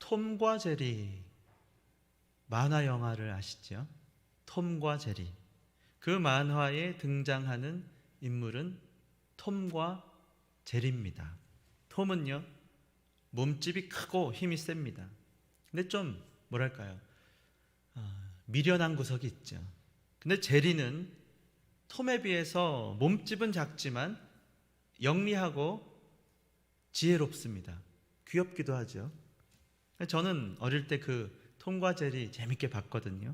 톰과 제리 만화 영화를 아시죠? 톰과 제리. 그 만화에 등장하는 인물은 톰과 제리입니다. 톰은요, 몸집이 크고 힘이 셉니다. 근데 좀 뭐랄까요, 미련한 구석이 있죠. 근데 제리는 톰에 비해서 몸집은 작지만 영리하고 지혜롭습니다. 귀엽기도 하죠. 저는 어릴 때 그 톰과 제리 재밌게 봤거든요.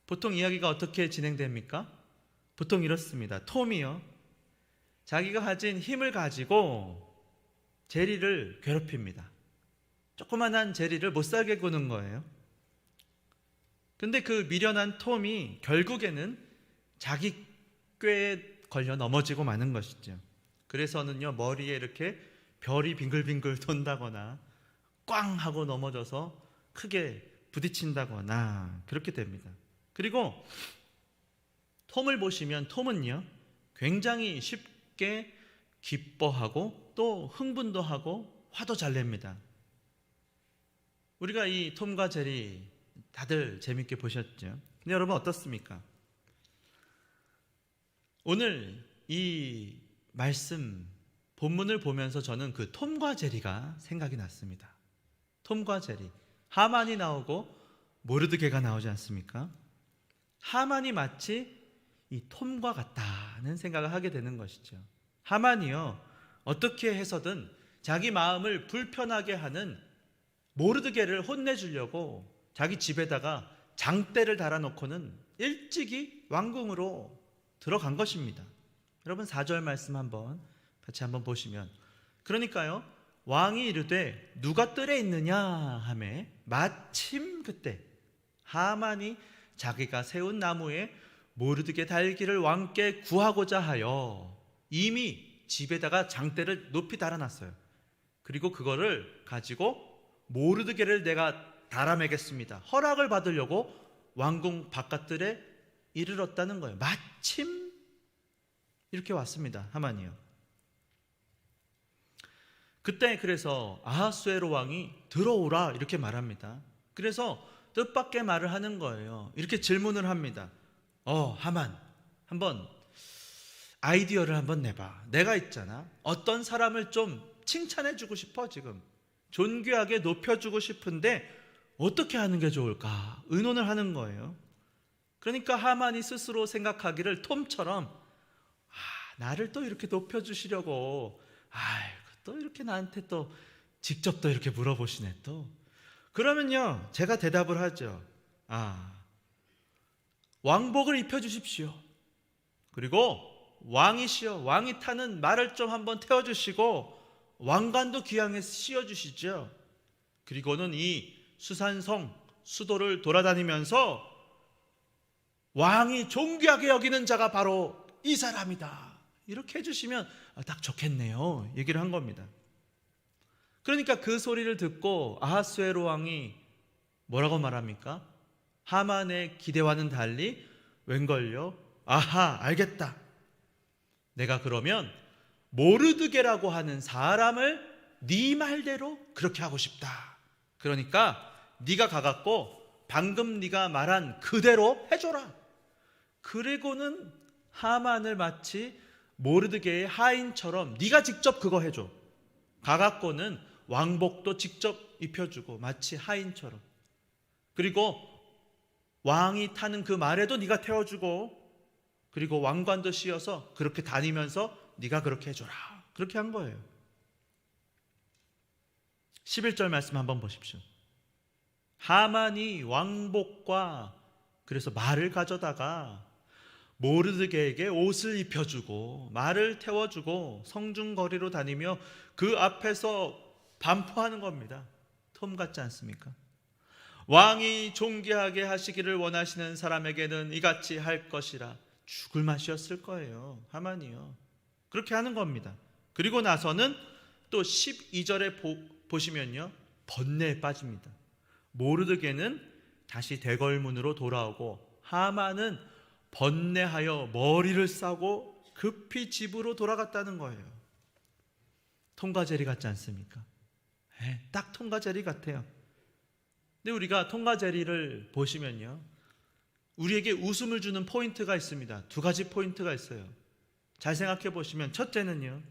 보통 이야기가 어떻게 진행됩니까? 보통 이렇습니다. 톰이요, 자기가 가진 힘을 가지고 제리를 괴롭힙니다. 조그만한 제리를 못 살게 구는 거예요. 근데 그 미련한 톰이 결국에는 자기 꾀에 걸려 넘어지고 마는 것이죠. 그래서는요, 머리에 이렇게 별이 빙글빙글 돈다거나 꽝 하고 넘어져서 크게 부딪힌다거나 그렇게 됩니다. 그리고 톰을 보시면 톰은요, 굉장히 쉽게 기뻐하고 또 흥분도 하고 화도 잘 냅니다. 우리가 이 톰과 제리 다들 재밌게 보셨죠? 근데 여러분 어떻습니까? 오늘 이 말씀 본문을 보면서 저는 그 톰과 제리가 생각이 났습니다. 톰과 제리, 하만이 나오고 모르드게가 나오지 않습니까? 하만이 마치 이 톰과 같다는 생각을 하게 되는 것이죠. 하만이요, 어떻게 해서든 자기 마음을 불편하게 하는 모르드게를 혼내주려고 자기 집에다가 장대를 달아놓고는 일찍이 왕궁으로 들어간 것입니다. 여러분 4절 말씀 같이 한번 보시면, 그러니까요, 왕이 이르되 누가 뜰에 있느냐 하매 마침 그때 하만이 자기가 세운 나무에 모르드게 달기를 왕께 구하고자 하여 이미 집에다가 장대를 높이 달아놨어요. 그리고 그거를 가지고 모르드게를 내가 달아매겠습니다, 허락을 받으려고 왕궁 바깥들에 이르렀다는 거예요. 마침 이렇게 왔습니다, 하만이요. 그때 그래서 아하수에로 왕이 들어오라 이렇게 말합니다. 그래서 뜻밖의 말을 하는 거예요. 이렇게 질문을 합니다. 하만, 한번 아이디어를 한번 내봐. 내가 있잖아, 어떤 사람을 좀 칭찬해주고 싶어. 지금 존귀하게 높여주고 싶은데 어떻게 하는 게 좋을까 의논을 하는 거예요. 그러니까 하만이 스스로 생각하기를 톰처럼, 나를 또 이렇게 높여주시려고 또 이렇게 나한테 또 직접 또 이렇게 물어보시네 또. 그러면요, 제가 대답을 하죠. 왕복을 입혀주십시오. 그리고 왕이시여, 왕이 타는 말을 좀 한번 태워주시고 왕관도 귀향에 씌워주시죠. 그리고는 이 수산성 수도를 돌아다니면서 왕이 존귀하게 여기는 자가 바로 이 사람이다, 이렇게 해주시면 딱 좋겠네요, 얘기를 한 겁니다. 그러니까 그 소리를 듣고 아하수에로 왕이 뭐라고 말합니까? 하만의 기대와는 달리 웬걸요, 알겠다, 내가 그러면 모르드게라고 하는 사람을 네 말대로 그렇게 하고 싶다. 그러니까 네가 가갖고 방금 네가 말한 그대로 해줘라. 그리고는 하만을 마치 모르드게의 하인처럼 네가 직접 그거 해줘. 가갖고는 왕복도 직접 입혀주고 마치 하인처럼. 그리고 왕이 타는 그 말에도 네가 태워주고, 그리고 왕관도 씌워서 그렇게 다니면서 네가 그렇게 해줘라. 그렇게 한 거예요. 11절 말씀 한번 보십시오. 하만이 왕복과 그래서 말을 가져다가 모르드게에게 옷을 입혀주고 말을 태워주고 성중거리로 다니며 그 앞에서 반포하는 겁니다. 톰 같지 않습니까? 왕이 존귀하게 하시기를 원하시는 사람에게는 이같이 할 것이라. 죽을 맛이었을 거예요, 하만이요. 그렇게 하는 겁니다. 그리고 나서는 또 12절에 보시면요, 번뇌에 빠집니다. 모르드게는 다시 대궐문으로 돌아오고 하만은 번뇌하여 머리를 싸고 급히 집으로 돌아갔다는 거예요. 톰과 제리 같지 않습니까? 딱 톰과 제리 같아요. 근데 우리가 통과제리를 보시면요, 우리에게 웃음을 주는 포인트가 있습니다. 두 가지 포인트가 있어요. 잘 생각해 보시면, 첫째는요,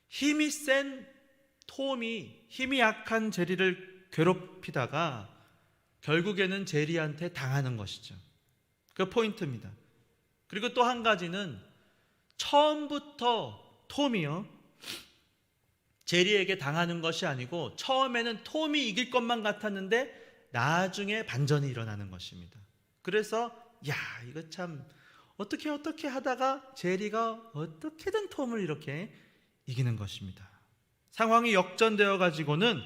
힘이 센 톰이 힘이 약한 제리를 괴롭히다가 결국에는 제리한테 당하는 것이죠. 그 포인트입니다. 그리고 또 한 가지는 처음부터 톰이요, 제리에게 당하는 것이 아니고 처음에는 톰이 이길 것만 같았는데 나중에 반전이 일어나는 것입니다. 그래서 이거 참 어떻게 하다가 제리가 어떻게든 톰을 이렇게 이기는 것입니다. 상황이 역전되어 가지고는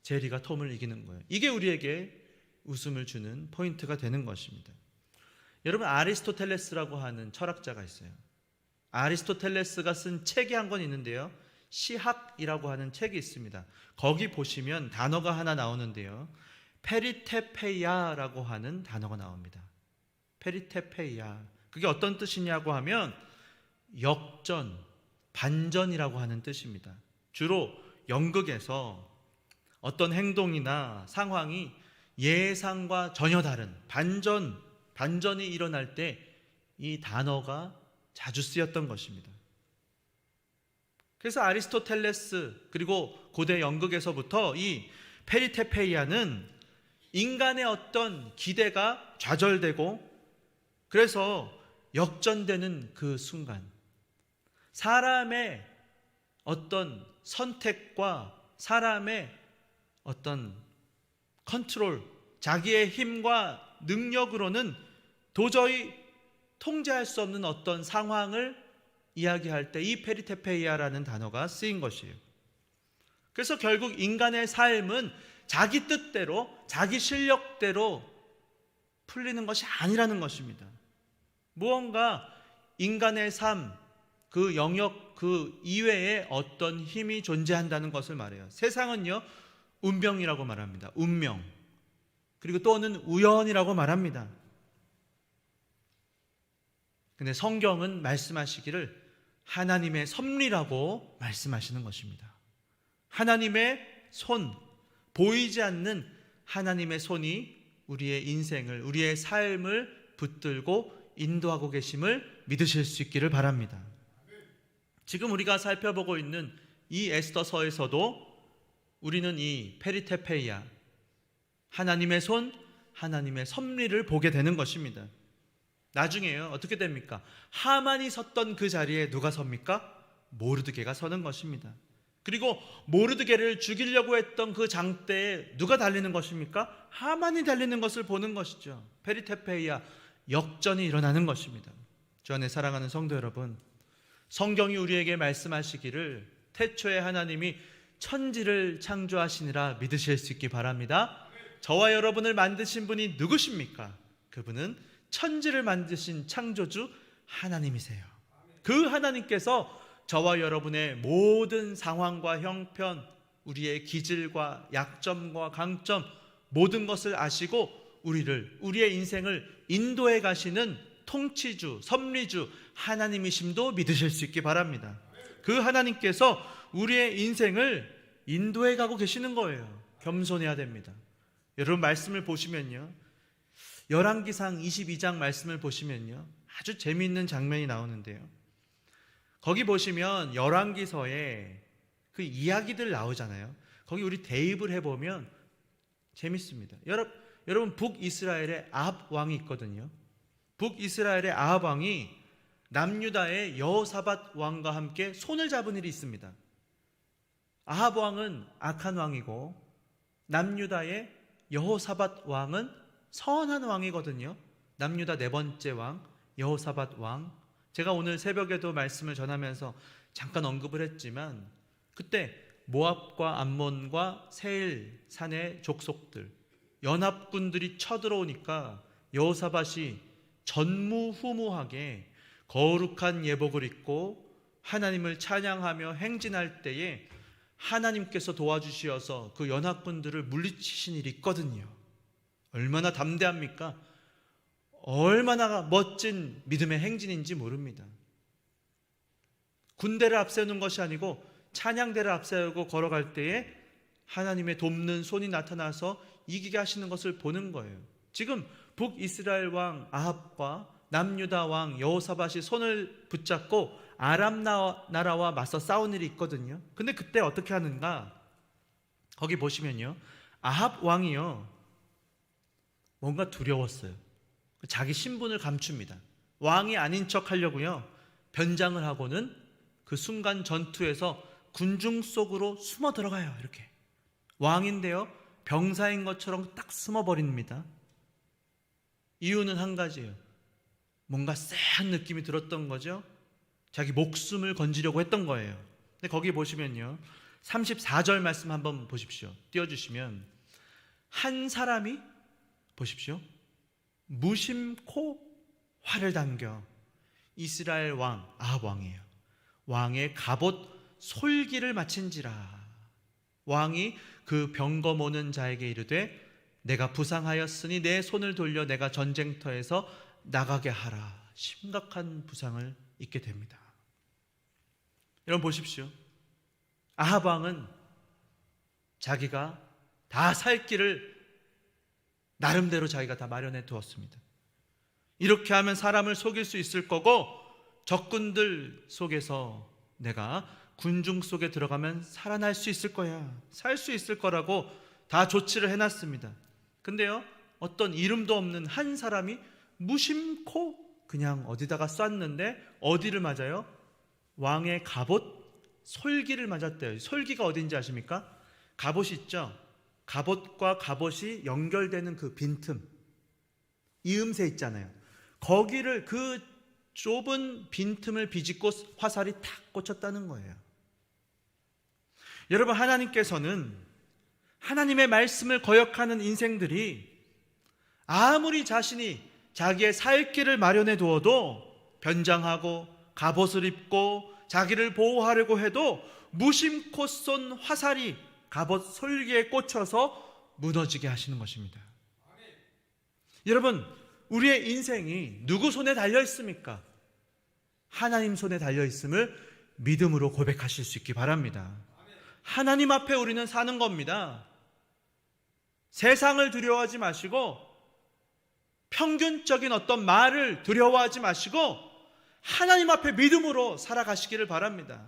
제리가 톰을 이기는 거예요. 이게 우리에게 웃음을 주는 포인트가 되는 것입니다. 여러분, 아리스토텔레스라고 하는 철학자가 있어요. 아리스토텔레스가 쓴 책이 한 권 있는데요, 시학이라고 하는 책이 있습니다. 거기 보시면 단어가 하나 나오는데요, 페리테페이아라고 하는 단어가 나옵니다. 페리테페이아, 그게 어떤 뜻이냐고 하면 역전, 반전이라고 하는 뜻입니다. 주로 연극에서 어떤 행동이나 상황이 예상과 전혀 다른 반전이 일어날 때 이 단어가 자주 쓰였던 것입니다. 그래서 아리스토텔레스 그리고 고대 연극에서부터 이 페리테페이아는 인간의 어떤 기대가 좌절되고 그래서 역전되는 그 순간, 사람의 어떤 선택과 사람의 어떤 컨트롤, 자기의 힘과 능력으로는 도저히 통제할 수 없는 어떤 상황을 이야기할 때 이 페리테페이아라는 단어가 쓰인 것이에요. 그래서 결국 인간의 삶은 자기 뜻대로, 자기 실력대로 풀리는 것이 아니라는 것입니다. 무언가 인간의 삶, 그 영역, 그 이외에 어떤 힘이 존재한다는 것을 말해요. 세상은요, 운명이라고 말합니다. 운명. 그리고 또는 우연이라고 말합니다. 근데 성경은 말씀하시기를 하나님의 섭리라고 말씀하시는 것입니다. 하나님의 손, 보이지 않는 하나님의 손이 우리의 인생을, 우리의 삶을 붙들고 인도하고 계심을 믿으실 수 있기를 바랍니다. 지금 우리가 살펴보고 있는 이 에스더서에서도 우리는 이 페리테페이아, 하나님의 손, 하나님의 섭리를 보게 되는 것입니다. 나중에요, 어떻게 됩니까? 하만이 섰던 그 자리에 누가 섭니까? 모르드게가 서는 것입니다. 그리고 모르드게를 죽이려고 했던 그 장대에 누가 달리는 것입니까? 하만이 달리는 것을 보는 것이죠. 페리테페이아, 역전이 일어나는 것입니다. 주 안에 사랑하는 성도 여러분, 성경이 우리에게 말씀하시기를 태초에 하나님이 천지를 창조하시니라 믿으실 수 있기 바랍니다. 저와 여러분을 만드신 분이 누구십니까? 그분은 천지를 만드신 창조주 하나님이세요. 그 하나님께서 저와 여러분의 모든 상황과 형편, 우리의 기질과 약점과 강점, 모든 것을 아시고 우리의 인생을 인도해 가시는 통치주, 섭리주 하나님이심도 믿으실 수 있기 바랍니다. 그 하나님께서 우리의 인생을 인도해 가고 계시는 거예요. 겸손해야 됩니다. 여러분, 말씀을 보시면요, 열왕기상 22장 말씀을 보시면요, 아주 재미있는 장면이 나오는데요, 거기 보시면 열왕기서에 그 이야기들 나오잖아요. 거기 우리 대입을 해보면 재밌습니다. 여러분, 북이스라엘의 아합 왕이 있거든요. 북이스라엘의 아합 왕이 남유다의 여호사밧 왕과 함께 손을 잡은 일이 있습니다. 아합 왕은 악한 왕이고 남유다의 여호사밧 왕은 선한 왕이거든요. 남유다 네 번째 왕 여호사밧 왕, 제가 오늘 새벽에도 말씀을 전하면서 잠깐 언급을 했지만 그때 모압과 암몬과 세일 산의 족속들, 연합군들이 쳐들어오니까 여호사밧이 전무후무하게 거룩한 예복을 입고 하나님을 찬양하며 행진할 때에 하나님께서 도와주시어서 그 연합군들을 물리치신 일이 있거든요. 얼마나 담대합니까? 얼마나 멋진 믿음의 행진인지 모릅니다. 군대를 앞세우는 것이 아니고 찬양대를 앞세우고 걸어갈 때에 하나님의 돕는 손이 나타나서 이기게 하시는 것을 보는 거예요. 지금 북이스라엘 왕 아합과 남유다 왕 여호사밧이 손을 붙잡고 아람 나라와 맞서 싸운 일이 있거든요. 근데 그때 어떻게 하는가? 거기 보시면요, 아합 왕이요, 뭔가 두려웠어요. 자기 신분을 감춥니다. 왕이 아닌 척 하려고요, 변장을 하고는 그 순간 전투에서 군중 속으로 숨어 들어가요. 이렇게 왕인데요, 병사인 것처럼 딱 숨어버립니다. 이유는 한 가지예요. 뭔가 쎄한 느낌이 들었던 거죠. 자기 목숨을 건지려고 했던 거예요. 근데 거기 보시면요, 34절 말씀 한번 보십시오. 띄워주시면, 한 사람이 보십시오, 무심코 활을 당겨 이스라엘 왕 아합 왕이에요. 왕의 갑옷 솔기를 마친지라. 왕이 그 병거 모는 자에게 이르되 내가 부상하였으니 내 손을 돌려 내가 전쟁터에서 나가게 하라. 심각한 부상을 입게 됩니다. 여러분 보십시오. 아합 왕은 자기가 다 살 길을 나름대로 자기가 다 마련해 두었습니다. 이렇게 하면 사람을 속일 수 있을 거고, 적군들 속에서 내가 군중 속에 들어가면 살아날 수 있을 거야, 살 수 있을 거라고 다 조치를 해놨습니다. 근데요, 어떤 이름도 없는 한 사람이 무심코 그냥 어디다가 쐈는데 어디를 맞아요? 왕의 갑옷 솔기를 맞았대요. 솔기가 어딘지 아십니까? 갑옷이 있죠? 갑옷과 갑옷이 연결되는 그 빈틈, 이음새 있잖아요. 거기를, 그 좁은 빈틈을 비집고 화살이 탁 꽂혔다는 거예요. 여러분, 하나님께서는 하나님의 말씀을 거역하는 인생들이 아무리 자신이 자기의 살 길을 마련해 두어도 변장하고 갑옷을 입고 자기를 보호하려고 해도 무심코 쏜 화살이 갑옷 솔기에 꽂혀서 무너지게 하시는 것입니다. 여러분, 우리의 인생이 누구 손에 달려 있습니까? 하나님 손에 달려 있음을 믿음으로 고백하실 수 있기 바랍니다. 하나님 앞에 우리는 사는 겁니다. 세상을 두려워하지 마시고, 평균적인 어떤 말을 두려워하지 마시고, 하나님 앞에 믿음으로 살아가시기를 바랍니다.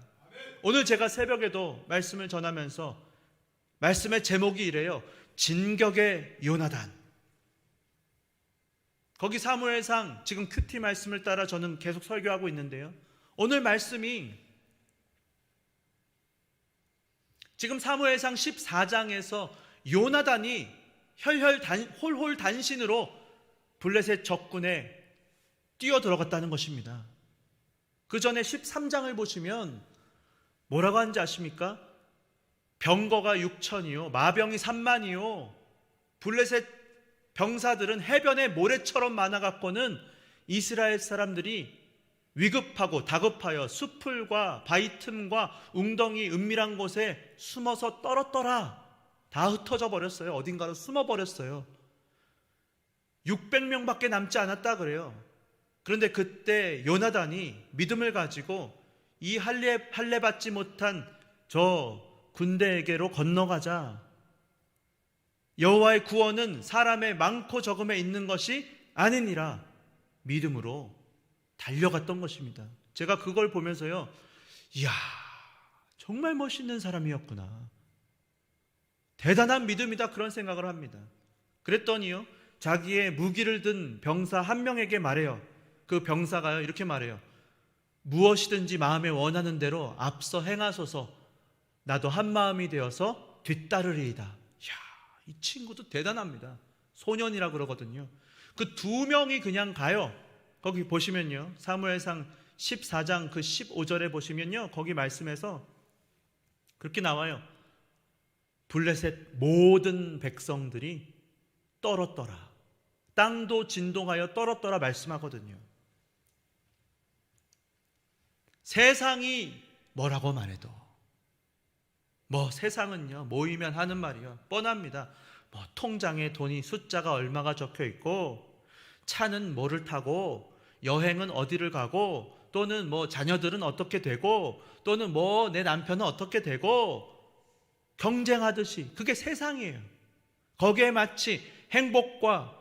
오늘 제가 새벽에도 말씀을 전하면서 말씀의 제목이 이래요. 진격의 요나단. 거기 사무엘상 지금 큐티 말씀을 따라 저는 계속 설교하고 있는데요, 오늘 말씀이 지금 사무엘상 14장에서 요나단이 홀홀단신으로 블레셋 적군에 뛰어들어갔다는 것입니다. 그 전에 13장을 보시면 뭐라고 하는지 아십니까? 병거가 6천이요, 마병이 3만이요, 블레셋 병사들은 해변의 모래처럼 많아갖고는 이스라엘 사람들이 위급하고 다급하여 수풀과 바위 틈과 웅덩이 은밀한 곳에 숨어서 떨었더라. 다 흩어져 버렸어요. 어딘가로 숨어 버렸어요. 600명밖에 남지 않았다 그래요. 그런데 그때 요나단이 믿음을 가지고 이 할례 받지 못한 저 군대에게로 건너가자. 여호와의 구원은 사람의 많고 적음에 있는 것이 아니니라 믿음으로 달려갔던 것입니다. 제가 그걸 보면서요, 이야, 정말 멋있는 사람이었구나, 대단한 믿음이다, 그런 생각을 합니다. 그랬더니요, 자기의 무기를 든 병사 한 명에게 말해요. 그 병사가요, 이렇게 말해요. 무엇이든지 마음에 원하는 대로 앞서 행하소서. 나도 한 마음이 되어서 뒤따르리이다. 이야, 이 친구도 대단합니다. 소년이라 그러거든요. 그 두 명이 그냥 가요. 거기 보시면요, 사무엘상 14장 그 15절에 보시면요, 거기 말씀에서 그렇게 나와요. 블레셋 모든 백성들이 떨었더라. 땅도 진동하여 떨었더라 말씀하거든요. 세상이 뭐라고 말해도, 세상은요, 모이면 하는 말이요, 뻔합니다. 통장에 돈이 숫자가 얼마가 적혀 있고, 차는 뭐를 타고, 여행은 어디를 가고, 또는 자녀들은 어떻게 되고, 또는 내 남편은 어떻게 되고, 경쟁하듯이. 그게 세상이에요. 거기에 마치 행복과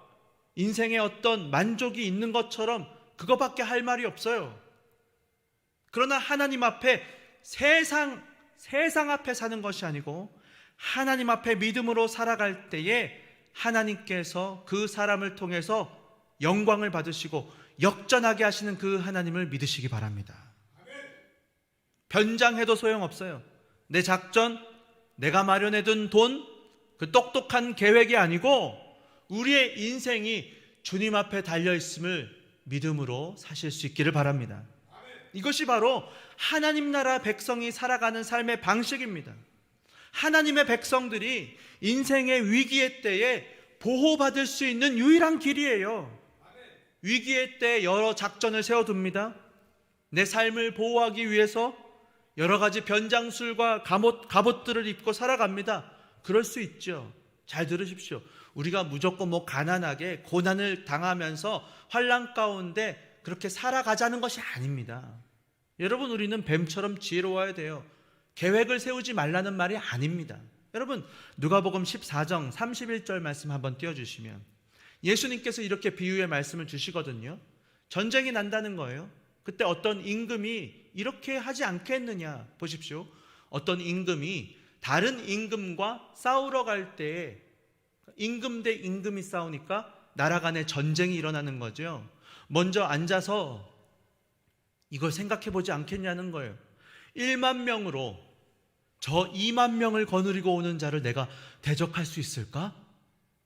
인생의 어떤 만족이 있는 것처럼 그거밖에 할 말이 없어요. 그러나 하나님 앞에 세상 앞에 사는 것이 아니고 하나님 앞에 믿음으로 살아갈 때에 하나님께서 그 사람을 통해서 영광을 받으시고 역전하게 하시는 그 하나님을 믿으시기 바랍니다. 변장해도 소용없어요. 내 작전, 내가 마련해둔 돈, 그 똑똑한 계획이 아니고 우리의 인생이 주님 앞에 달려있음을 믿음으로 사실 수 있기를 바랍니다. 이것이 바로 하나님 나라 백성이 살아가는 삶의 방식입니다. 하나님의 백성들이 인생의 위기의 때에 보호받을 수 있는 유일한 길이에요. 위기의 때 여러 작전을 세워둡니다. 내 삶을 보호하기 위해서 여러 가지 변장술과 갑옷들을 입고 살아갑니다. 그럴 수 있죠. 잘 들으십시오. 우리가 무조건 가난하게 고난을 당하면서 환난 가운데 그렇게 살아가자는 것이 아닙니다. 여러분, 우리는 뱀처럼 지혜로워야 돼요. 계획을 세우지 말라는 말이 아닙니다. 여러분, 누가복음 14장 31절 말씀 한번 띄워주시면 예수님께서 이렇게 비유의 말씀을 주시거든요. 전쟁이 난다는 거예요. 그때 어떤 임금이 이렇게 하지 않겠느냐. 보십시오. 어떤 임금이 다른 임금과 싸우러 갈 때에 임금 대 임금이 싸우니까 나라 간에 전쟁이 일어나는 거죠. 먼저 앉아서 이걸 생각해 보지 않겠냐는 거예요. 1만 명으로 저 2만 명을 거느리고 오는 자를 내가 대적할 수 있을까?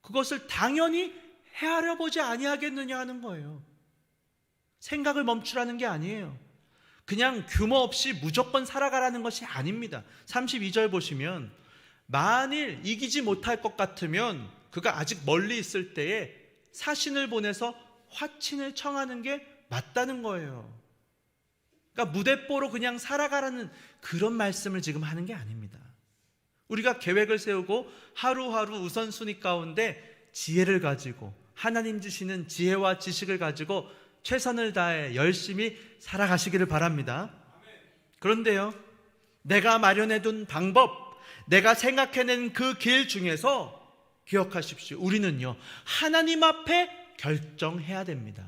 그것을 당연히 헤아려 보지 아니하겠느냐 하는 거예요. 생각을 멈추라는 게 아니에요. 그냥 규모 없이 무조건 살아가라는 것이 아닙니다. 32절 보시면 만일 이기지 못할 것 같으면 그가 아직 멀리 있을 때에 사신을 보내서 화친을 청하는 게 맞다는 거예요. 그러니까 무대뽀로 그냥 살아가라는 그런 말씀을 지금 하는 게 아닙니다. 우리가 계획을 세우고 하루하루 우선순위 가운데 지혜를 가지고 하나님 주시는 지혜와 지식을 가지고 최선을 다해 열심히 살아가시기를 바랍니다. 그런데요, 내가 마련해둔 방법, 내가 생각해낸 그 길 중에서 기억하십시오. 우리는요, 하나님 앞에 결정해야 됩니다.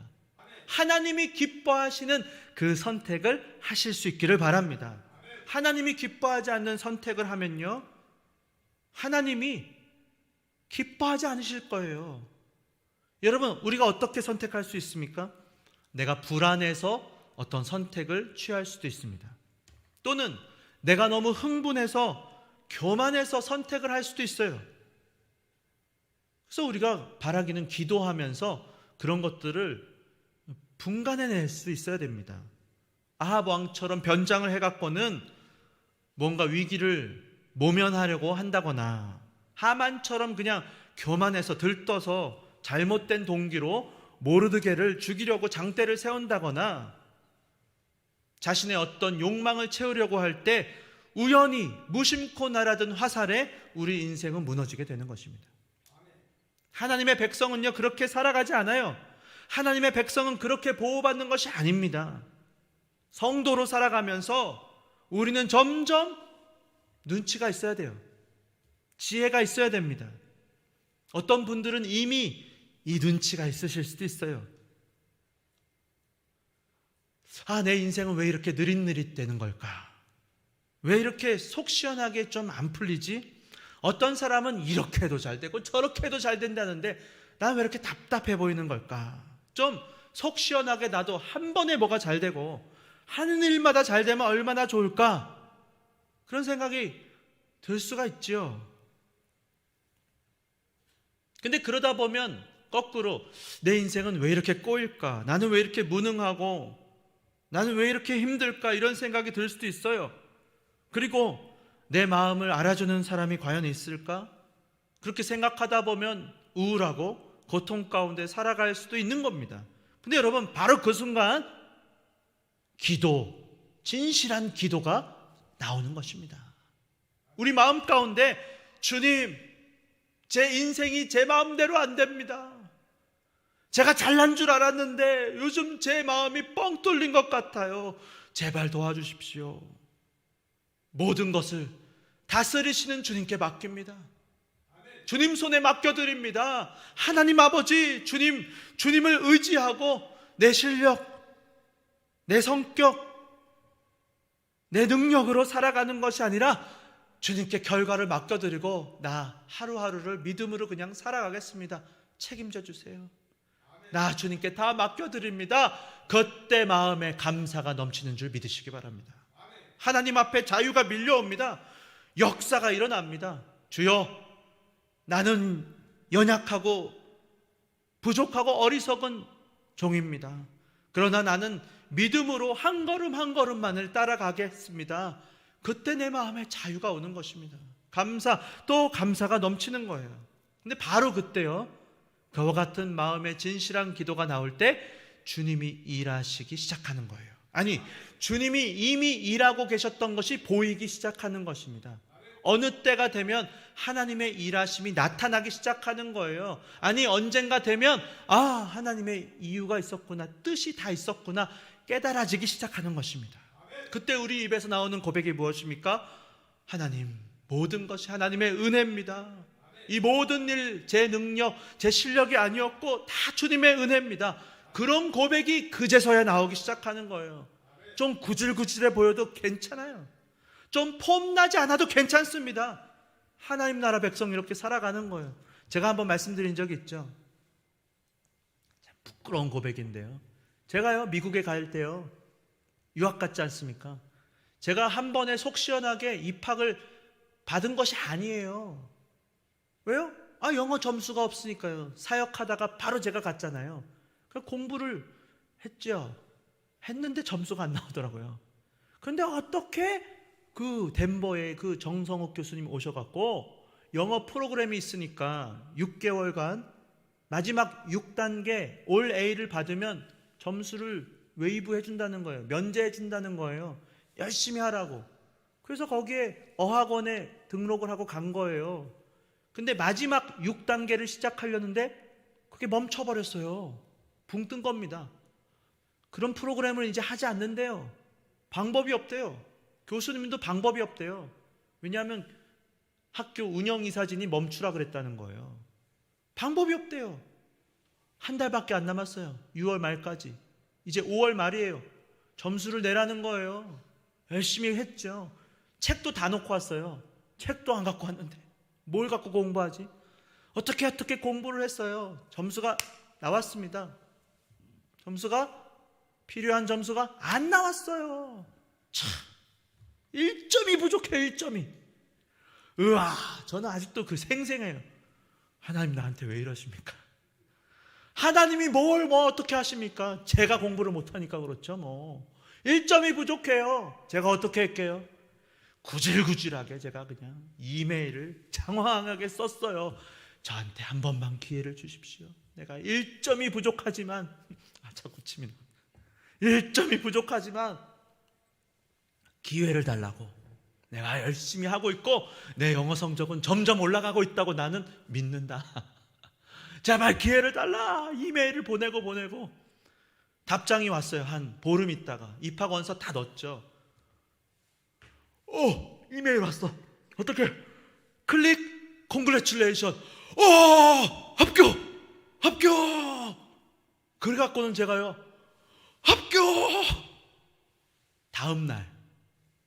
하나님이 기뻐하시는 그 선택을 하실 수 있기를 바랍니다. 하나님이 기뻐하지 않는 선택을 하면요, 하나님이 기뻐하지 않으실 거예요. 여러분, 우리가 어떻게 선택할 수 있습니까? 내가 불안해서 어떤 선택을 취할 수도 있습니다. 또는 내가 너무 흥분해서 교만해서 선택을 할 수도 있어요. 그래서 우리가 바라기는 기도하면서 그런 것들을 분간해낼 수 있어야 됩니다. 아합 왕처럼 변장을 해갖고는 뭔가 위기를 모면하려고 한다거나, 하만처럼 그냥 교만해서 들떠서 잘못된 동기로 모르드게를 죽이려고 장대를 세운다거나, 자신의 어떤 욕망을 채우려고 할 때 우연히 무심코 날아든 화살에 우리 인생은 무너지게 되는 것입니다. 하나님의 백성은요, 그렇게 살아가지 않아요. 하나님의 백성은 그렇게 보호받는 것이 아닙니다. 성도로 살아가면서 우리는 점점 눈치가 있어야 돼요. 지혜가 있어야 됩니다. 어떤 분들은 이미 이 눈치가 있으실 수도 있어요. 내 인생은 왜 이렇게 느릿느릿대는 걸까? 왜 이렇게 속 시원하게 좀 안 풀리지? 어떤 사람은 이렇게 해도 잘 되고 저렇게 해도 잘 된다는데 난 왜 이렇게 답답해 보이는 걸까? 좀 속 시원하게 나도 한 번에 뭐가 잘 되고 하는 일마다 잘 되면 얼마나 좋을까? 그런 생각이 들 수가 있죠. 근데 그러다 보면 거꾸로 내 인생은 왜 이렇게 꼬일까? 나는 왜 이렇게 무능하고 나는 왜 이렇게 힘들까? 이런 생각이 들 수도 있어요. 그리고 내 마음을 알아주는 사람이 과연 있을까? 그렇게 생각하다 보면 우울하고 고통 가운데 살아갈 수도 있는 겁니다. 근데 여러분, 바로 그 순간 기도, 진실한 기도가 나오는 것입니다. 우리 마음 가운데 주님, 제 인생이 제 마음대로 안 됩니다. 제가 잘난 줄 알았는데 요즘 제 마음이 뻥 뚫린 것 같아요. 제발 도와주십시오. 모든 것을 다스리시는 주님께 맡깁니다. 주님 손에 맡겨드립니다. 하나님 아버지, 주님을 의지하고 내 실력, 내 성격, 내 능력으로 살아가는 것이 아니라 주님께 결과를 맡겨드리고 나 하루하루를 믿음으로 그냥 살아가겠습니다. 책임져 주세요. 나 주님께 다 맡겨드립니다. 그때 마음에 감사가 넘치는 줄 믿으시기 바랍니다. 하나님 앞에 자유가 밀려옵니다. 역사가 일어납니다. 주여, 나는 연약하고 부족하고 어리석은 종입니다. 그러나 나는 믿음으로 한 걸음 한 걸음만을 따라가겠습니다. 그때 내 마음에 자유가 오는 것입니다. 또 감사가 넘치는 거예요. 근데 바로 그때요, 그와 같은 마음의 진실한 기도가 나올 때 주님이 일하시기 시작하는 거예요. 아니, 주님이 이미 일하고 계셨던 것이 보이기 시작하는 것입니다. 어느 때가 되면 하나님의 일하심이 나타나기 시작하는 거예요. 아니, 언젠가 되면 하나님의 이유가 있었구나, 뜻이 다 있었구나 깨달아지기 시작하는 것입니다. 그때 우리 입에서 나오는 고백이 무엇입니까? 하나님, 모든 것이 하나님의 은혜입니다. 이 모든 일, 제 능력, 제 실력이 아니었고 다 주님의 은혜입니다. 그런 고백이 그제서야 나오기 시작하는 거예요. 좀 구질구질해 보여도 괜찮아요. 좀 폼나지 않아도 괜찮습니다. 하나님 나라 백성 이렇게 살아가는 거예요. 제가 한번 말씀드린 적이 있죠. 부끄러운 고백인데요, 제가요 미국에 갈 때요, 유학 갔지 않습니까? 제가 한 번에 속 시원하게 입학을 받은 것이 아니에요. 왜요? 영어 점수가 없으니까요. 사역하다가 바로 제가 갔잖아요. 공부를 했죠. 했는데 점수가 안 나오더라고요. 그런데 어떻게 그 덴버에 그 정성욱 교수님 오셔갖고 영어 프로그램이 있으니까 6개월간 마지막 6단계 올 A를 받으면 점수를 웨이브 해준다는 거예요. 면제해준다는 거예요. 열심히 하라고. 그래서 거기에 어학원에 등록을 하고 간 거예요. 근데 마지막 6단계를 시작하려는데 그게 멈춰버렸어요. 붕 뜬 겁니다. 그런 프로그램을 이제 하지 않는데요. 방법이 없대요. 교수님도 방법이 없대요. 왜냐하면 학교 운영이사진이 멈추라 그랬다는 거예요. 방법이 없대요. 한 달밖에 안 남았어요. 6월 말까지. 이제 5월 말이에요. 점수를 내라는 거예요. 열심히 했죠. 책도 다 놓고 왔어요. 책도 안 갖고 왔는데 뭘 갖고 공부하지? 어떻게 공부를 했어요. 점수가 나왔습니다. 필요한 점수가 안 나왔어요. 참, 1점이 부족해요. 1점이. 저는 아직도 그 생생해요. 하나님 나한테 왜 이러십니까? 하나님이 뭘 어떻게 하십니까? 제가 공부를 못하니까 그렇죠. 1점이 부족해요. 제가 어떻게 할게요? 구질구질하게 제가 그냥 이메일을 장황하게 썼어요. 저한테 한 번만 기회를 주십시오. 내가 1점이 부족하지만 자꾸 침이 나. 1점이 부족하지만 기회를 달라고. 내가 열심히 하고 있고 내 영어 성적은 점점 올라가고 있다고 나는 믿는다. 제발 기회를 달라. 이메일을 보내고 답장이 왔어요. 한 보름 있다가 입학 원서 다 넣었죠. 이메일 왔어. 어떻게? 클릭 콩그레츄레이션. 합격. 그래갖고는 제가요, 합격. 다음 날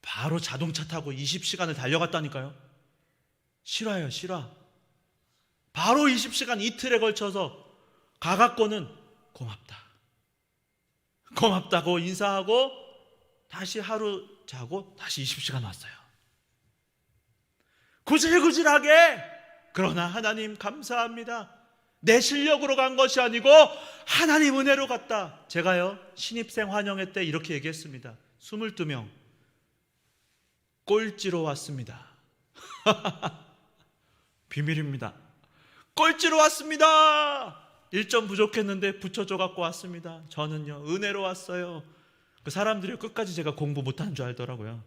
바로 자동차 타고 20시간을 달려갔다니까요. 실화예요, 실화. 바로 20시간 이틀에 걸쳐서 가갖고는 고맙다고 인사하고 다시 하루 자고 다시 20시간 왔어요. 구질구질하게. 그러나 하나님 감사합니다. 내 실력으로 간 것이 아니고 하나님 은혜로 갔다. 제가요 신입생 환영회 때 이렇게 얘기했습니다. 22명 꼴찌로 왔습니다. 비밀입니다. 꼴찌로 왔습니다. 1점 부족했는데 붙여줘 갖고 왔습니다. 저는요 은혜로 왔어요. 그 사람들이 끝까지 제가 공부 못하는 줄 알더라고요.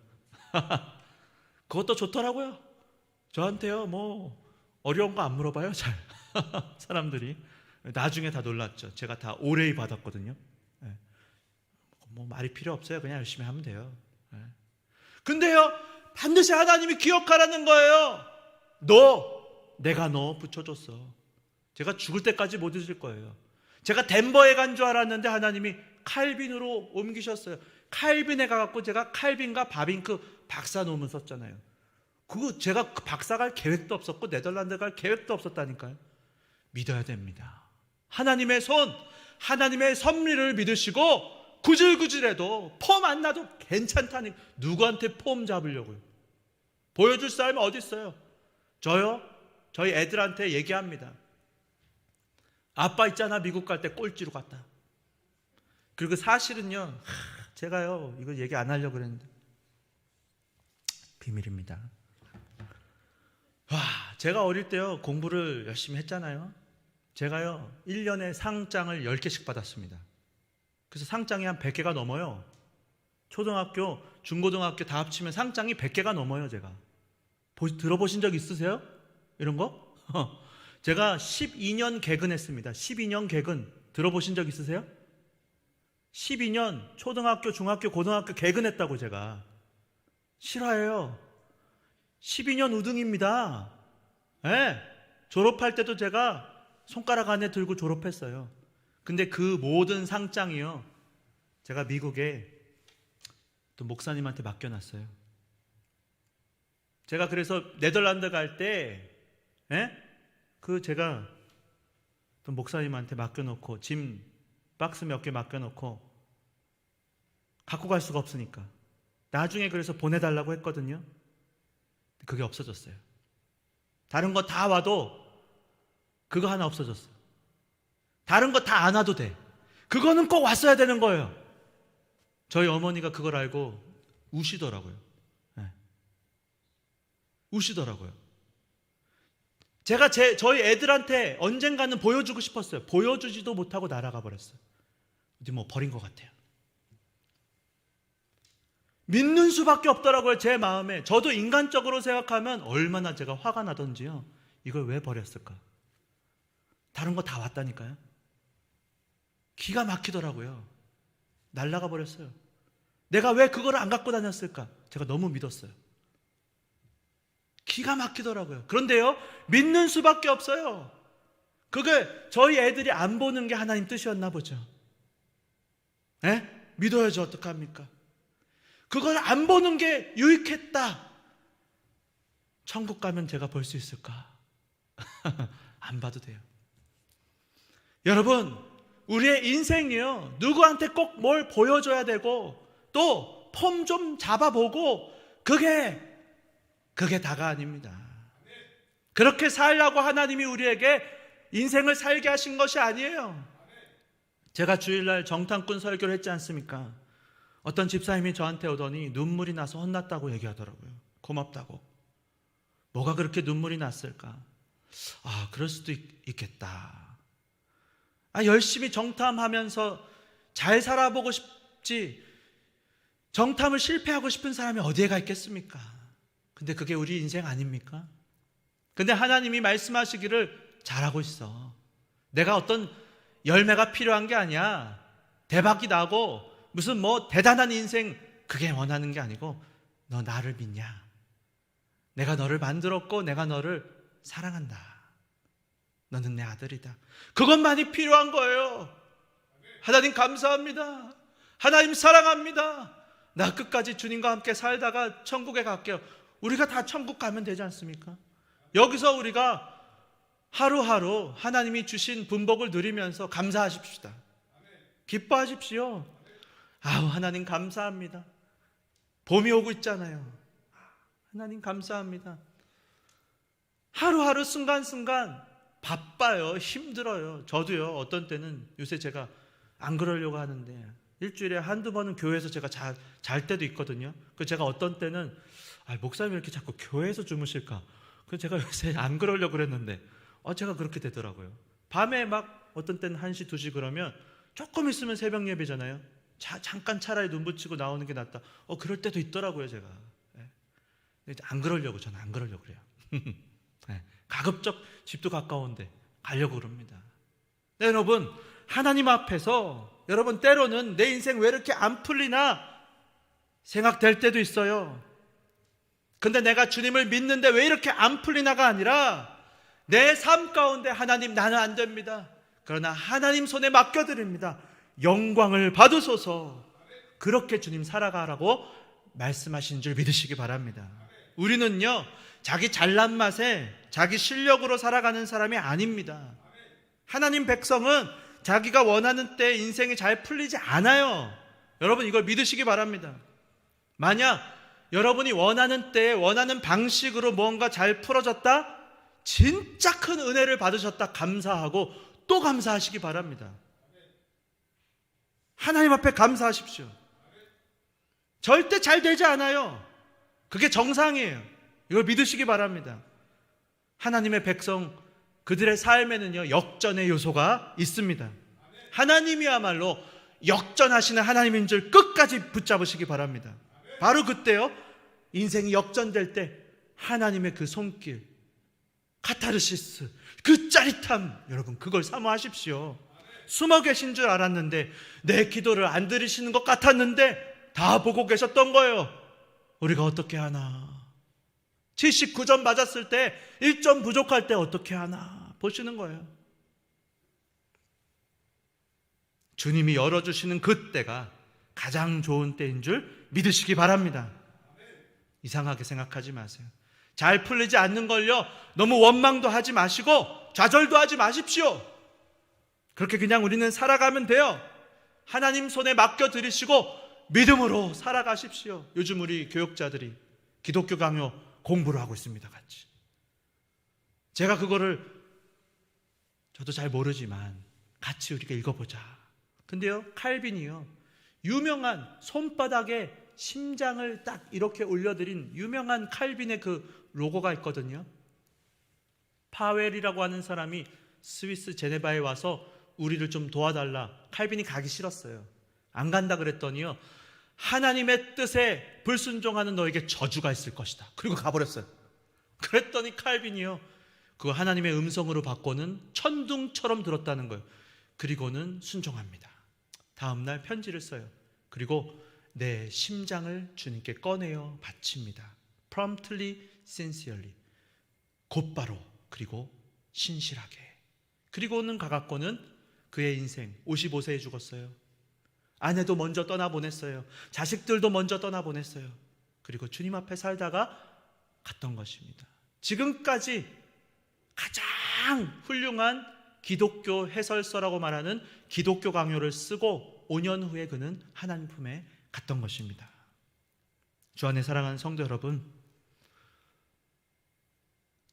그것도 좋더라고요. 저한테요 어려운 거 안 물어봐요 잘. 사람들이 나중에 다 놀랐죠. 제가 다 오레이 받았거든요. 말이 필요 없어요. 그냥 열심히 하면 돼요. 근데요 반드시 하나님이 기억하라는 거예요. 내가 너 붙여줬어. 제가 죽을 때까지 못 잊을 거예요. 제가 덴버에 간 줄 알았는데 하나님이 칼빈으로 옮기셨어요. 칼빈에 가갖고 제가 칼빈과 바빙크 박사 논문 썼잖아요. 그거 제가 박사 갈 계획도 없었고 네덜란드 갈 계획도 없었다니까요. 믿어야 됩니다. 하나님의 손, 하나님의 섭리를 믿으시고 구질구질해도 폼 안 나도 괜찮다니. 누구한테 폼 잡으려고요? 보여줄 사람이 어디 있어요? 저요? 저희 애들한테 얘기합니다. 아빠 있잖아, 미국 갈 때 꼴찌로 갔다. 그리고 사실은요, 제가요 이거 얘기 안 하려고 그랬는데 비밀입니다. 제가 어릴 때요 공부를 열심히 했잖아요. 제가요 1년에 상장을 10개씩 받았습니다. 그래서 상장이 한 100개가 넘어요. 초등학교, 중고등학교 다 합치면 상장이 100개가 넘어요. 제가 들어보신 적 있으세요? 이런 거? 제가 12년 개근했습니다. 12년 개근 들어보신 적 있으세요? 12년 초등학교, 중학교, 고등학교 개근했다고. 제가 실화예요. 12년 우등입니다. 네, 졸업할 때도 제가 손가락 안에 들고 졸업했어요. 근데 그 모든 상장이요 제가 미국에 또 목사님한테 맡겨놨어요. 제가 그래서 네덜란드 갈 때 제가 또 목사님한테 맡겨놓고 짐 박스 몇 개 맡겨놓고 갖고 갈 수가 없으니까 나중에 그래서 보내달라고 했거든요. 그게 없어졌어요. 다른 거 다 와도 그거 하나 없어졌어요. 다른 거 다 안 와도 돼. 그거는 꼭 왔어야 되는 거예요. 저희 어머니가 그걸 알고 우시더라고요. 우시더라고요. 제가 저희 애들한테 언젠가는 보여주고 싶었어요. 보여주지도 못하고 날아가 버렸어요. 어디 버린 것 같아요. 믿는 수밖에 없더라고요. 제 마음에. 저도 인간적으로 생각하면 얼마나 제가 화가 나던지요. 이걸 왜 버렸을까? 다른 거 다 왔다니까요. 기가 막히더라고요. 날아가 버렸어요. 내가 왜 그걸 안 갖고 다녔을까? 제가 너무 믿었어요. 기가 막히더라고요. 그런데요, 믿는 수밖에 없어요. 그게 저희 애들이 안 보는 게 하나님 뜻이었나 보죠. 믿어야지 어떡합니까? 그걸 안 보는 게 유익했다. 천국 가면 제가 볼 수 있을까? 안 봐도 돼요. 여러분, 우리의 인생이요 누구한테 꼭 뭘 보여줘야 되고 또 폼 좀 잡아보고 그게 다가 아닙니다. 그렇게 살라고 하나님이 우리에게 인생을 살게 하신 것이 아니에요. 제가 주일날 정탐꾼 설교를 했지 않습니까? 어떤 집사님이 저한테 오더니 눈물이 나서 혼났다고 얘기하더라고요. 고맙다고. 뭐가 그렇게 눈물이 났을까? 그럴 수도 있겠다. 열심히 정탐하면서 잘 살아보고 싶지 정탐을 실패하고 싶은 사람이 어디에가 있겠습니까? 근데 그게 우리 인생 아닙니까? 근데 하나님이 말씀하시기를 잘하고 있어. 내가 어떤 열매가 필요한 게 아니야. 대박이 나고 무슨 대단한 인생 그게 원하는 게 아니고 너 나를 믿냐? 내가 너를 만들었고 내가 너를 사랑한다. 너는 내 아들이다. 그것만이 필요한 거예요. 하나님 감사합니다. 하나님 사랑합니다. 나 끝까지 주님과 함께 살다가 천국에 갈게요. 우리가 다 천국 가면 되지 않습니까? 여기서 우리가 하루하루 하나님이 주신 분복을 누리면서 감사하십시다. 기뻐하십시오. 하나님 감사합니다. 봄이 오고 있잖아요. 하나님 감사합니다. 하루하루 순간순간 바빠요. 힘들어요. 저도요. 어떤 때는 요새 제가 안 그러려고 하는데 일주일에 한두 번은 교회에서 제가 잘 때도 있거든요. 그래서 제가 어떤 때는 목사님이 이렇게 자꾸 교회에서 주무실까? 그래서 제가 요새 안 그러려고 그랬는데 제가 그렇게 되더라고요. 밤에 막 어떤 때는 1시, 2시 그러면 조금 있으면 새벽 예배잖아요. 잠깐 차라리 눈 붙이고 나오는 게 낫다. 그럴 때도 있더라고요, 제가. 안 그러려고, 저는 안 그러려고 그래요. 가급적 집도 가까운데 가려고 그럽니다. 네, 여러분, 하나님 앞에서 여러분 때로는 내 인생 왜 이렇게 안 풀리나 생각될 때도 있어요. 근데 내가 주님을 믿는데 왜 이렇게 안 풀리나가 아니라 내 삶 가운데 하나님 나는 안 됩니다. 그러나 하나님 손에 맡겨드립니다. 영광을 받으소서. 그렇게 주님 살아가라고 말씀하신 줄 믿으시기 바랍니다. 우리는요, 자기 잘난 맛에 자기 실력으로 살아가는 사람이 아닙니다. 하나님 백성은 자기가 원하는 때 인생이 잘 풀리지 않아요. 여러분 이걸 믿으시기 바랍니다. 만약 여러분이 원하는 때에 원하는 방식으로 뭔가 잘 풀어졌다? 진짜 큰 은혜를 받으셨다 감사하고 또 감사하시기 바랍니다. 하나님 앞에 감사하십시오. 절대 잘 되지 않아요. 그게 정상이에요. 이걸 믿으시기 바랍니다. 하나님의 백성, 그들의 삶에는요, 역전의 요소가 있습니다. 하나님이야말로 역전하시는 하나님인 줄 끝까지 붙잡으시기 바랍니다. 바로 그때요, 인생이 역전될 때 하나님의 그 손길, 카타르시스, 그 짜릿함, 여러분 그걸 사모하십시오. 숨어 계신 줄 알았는데, 내 기도를 안 들으시는 것 같았는데 다 보고 계셨던 거예요. 우리가 어떻게 하나? 79점 맞았을 때 1점 부족할 때 어떻게 하나 보시는 거예요. 주님이 열어주시는 그때가 가장 좋은 때인 줄 믿으시기 바랍니다. 이상하게 생각하지 마세요. 잘 풀리지 않는 걸요, 너무 원망도 하지 마시고 좌절도 하지 마십시오. 그렇게 그냥 우리는 살아가면 돼요. 하나님 손에 맡겨드리시고 믿음으로 살아가십시오. 요즘 우리 교육자들이 기독교 강요 공부를 하고 있습니다. 같이. 제가 그거를 저도 잘 모르지만 같이 우리가 읽어보자. 근데요, 칼빈이요, 유명한 손바닥에 심장을 딱 이렇게 올려드린 유명한 칼빈의 그 로고가 있거든요. 파웰이라고 하는 사람이 스위스 제네바에 와서 우리를 좀 도와달라. 칼빈이 가기 싫었어요. 안 간다 그랬더니요, 하나님의 뜻에 불순종하는 너에게 저주가 있을 것이다. 그리고 가버렸어요. 그랬더니 칼빈이요, 그 하나님의 음성으로 바꿔는 천둥처럼 들었다는 거예요. 그리고는 순종합니다. 다음날 편지를 써요. 그리고 내 심장을 주님께 꺼내어 바칩니다. Promptly, sincerely. 곧바로, 그리고 신실하게. 그리고는 가갖고는 그의 인생 55세에 죽었어요. 아내도 먼저 떠나보냈어요. 자식들도 먼저 떠나보냈어요. 그리고 주님 앞에 살다가 갔던 것입니다. 지금까지 가장 훌륭한 기독교 해설서라고 말하는 기독교 강요를 쓰고 5년 후에 그는 하나님 품에 갔던 것입니다. 주 안에 사랑하는 성도 여러분,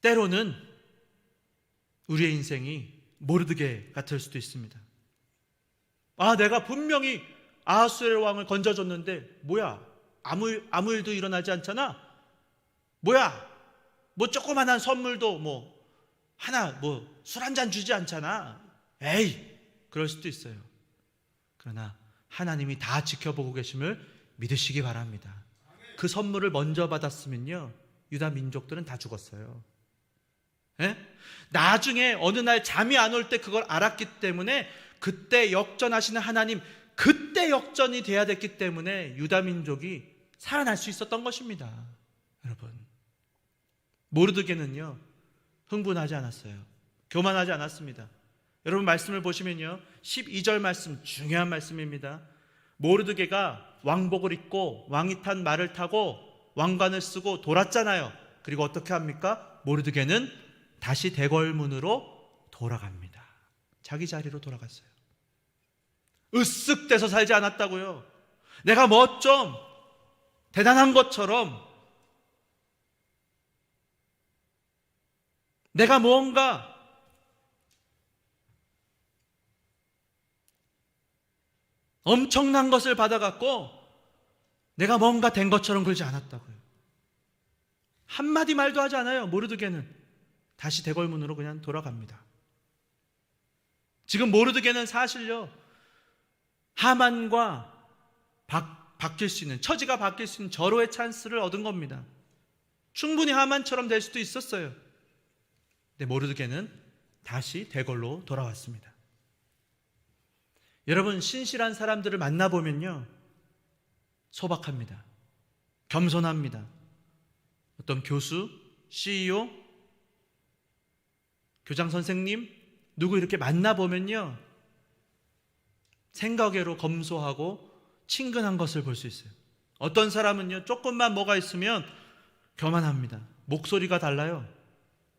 때로는 우리의 인생이 모르드게 같을 수도 있습니다. 내가 분명히 아하수에로 왕을 건져줬는데 뭐야, 아무 일도 일어나지 않잖아. 뭐야, 뭐 조그만한 선물도 하나 술 한 잔 주지 않잖아. 에이, 그럴 수도 있어요. 그러나 하나님이 다 지켜보고 계심을 믿으시기 바랍니다. 그 선물을 먼저 받았으면요, 유다 민족들은 다 죽었어요. 나중에 어느 날 잠이 안 올 때 그걸 알았기 때문에 그때 역전하시는 하나님, 그때 역전이 돼야 됐기 때문에 유다 민족이 살아날 수 있었던 것입니다. 여러분, 모르드게는요, 흥분하지 않았어요. 교만하지 않았습니다. 여러분 말씀을 보시면요, 12절 말씀, 중요한 말씀입니다. 모르드게가 왕복을 입고 왕이 탄 말을 타고 왕관을 쓰고 돌았잖아요. 그리고 어떻게 합니까? 모르드게는 다시 대궐문으로 돌아갑니다. 자기 자리로 돌아갔어요. 으쓱대서 살지 않았다고요. 내가 뭐 좀 대단한 것처럼, 내가 뭔가 엄청난 것을 받아갖고 내가 뭔가 된 것처럼 그러지 않았다고요. 한마디 말도 하지 않아요. 모르드게는 다시 대궐문으로 그냥 돌아갑니다. 지금 모르드게는 사실요, 하만과 바뀔 수 있는, 처지가 바뀔 수 있는 절호의 찬스를 얻은 겁니다. 충분히 하만처럼 될 수도 있었어요. 근데 모르드게는 다시 대궐로 돌아왔습니다. 여러분, 신실한 사람들을 만나보면요, 소박합니다. 겸손합니다. 어떤 교수, CEO, 교장 선생님 누구 이렇게 만나보면요, 생각외로 검소하고 친근한 것을 볼 수 있어요. 어떤 사람은요, 조금만 뭐가 있으면 교만합니다. 목소리가 달라요.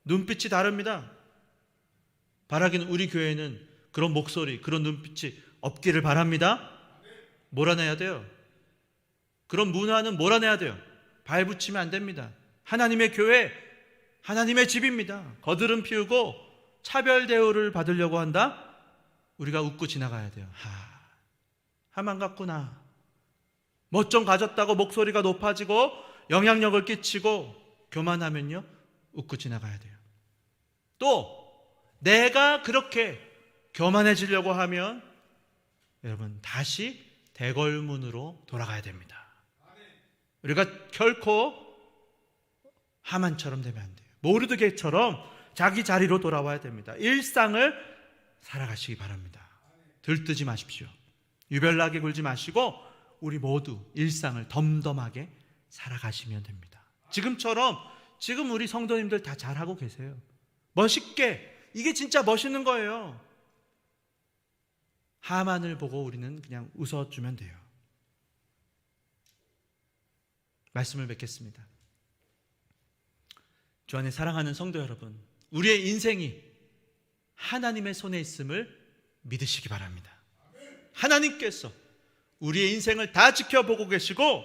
눈빛이 다릅니다. 바라기는 우리 교회는 그런 목소리, 그런 눈빛이 없기를 바랍니다. 몰아내야 돼요. 그런 문화는 몰아내야 돼요. 발붙이면 안 됩니다. 하나님의 교회, 하나님의 집입니다. 거드름 피우고 차별 대우를 받으려고 한다? 우리가 웃고 지나가야 돼요. 하만 같구나. 멋 좀 가졌다고 목소리가 높아지고 영향력을 끼치고 교만하면요, 웃고 지나가야 돼요. 또 내가 그렇게 교만해지려고 하면 여러분 다시 대궐문으로 돌아가야 됩니다. 우리가 결코 하만처럼 되면 안 돼요. 모르드게처럼 자기 자리로 돌아와야 됩니다. 일상을 살아가시기 바랍니다. 들뜨지 마십시오. 유별나게 굴지 마시고 우리 모두 일상을 덤덤하게 살아가시면 됩니다. 지금처럼 지금 우리 성도님들 다 잘하고 계세요. 멋있게, 이게 진짜 멋있는 거예요. 하만을 보고 우리는 그냥 웃어주면 돼요. 말씀을 맺겠습니다. 주 안에 사랑하는 성도 여러분, 우리의 인생이 하나님의 손에 있음을 믿으시기 바랍니다. 하나님께서 우리의 인생을 다 지켜보고 계시고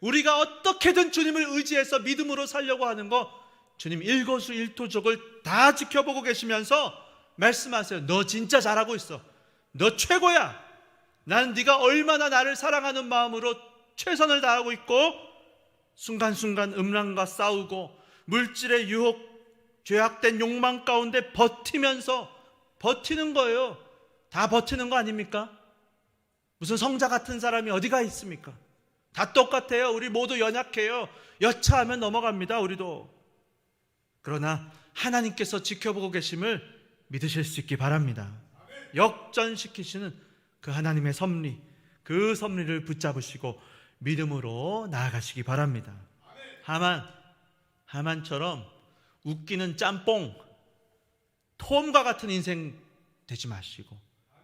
우리가 어떻게든 주님을 의지해서 믿음으로 살려고 하는 거 주님 일거수일투족을 다 지켜보고 계시면서 말씀하세요. 너 진짜 잘하고 있어. 너 최고야. 나는 네가 얼마나 나를 사랑하는 마음으로 최선을 다하고 있고 순간순간 음란과 싸우고 물질의 유혹, 죄악된 욕망 가운데 버티면서 버티는 거예요. 다 버티는 거 아닙니까? 무슨 성자 같은 사람이 어디가 있습니까? 다 똑같아요. 우리 모두 연약해요. 여차하면 넘어갑니다. 우리도. 그러나 하나님께서 지켜보고 계심을 믿으실 수 있기 바랍니다. 역전시키시는 그 하나님의 섭리, 그 섭리를 붙잡으시고 믿음으로 나아가시기 바랍니다. 하만처럼 웃기는 짬뽕, 톰과 같은 인생 되지 마시고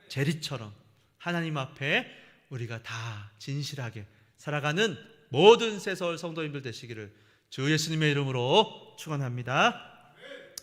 제리처럼 하나님 앞에 우리가 다 진실하게 살아가는 모든 새서울 성도님들 되시기를 주 예수님의 이름으로 축원합니다.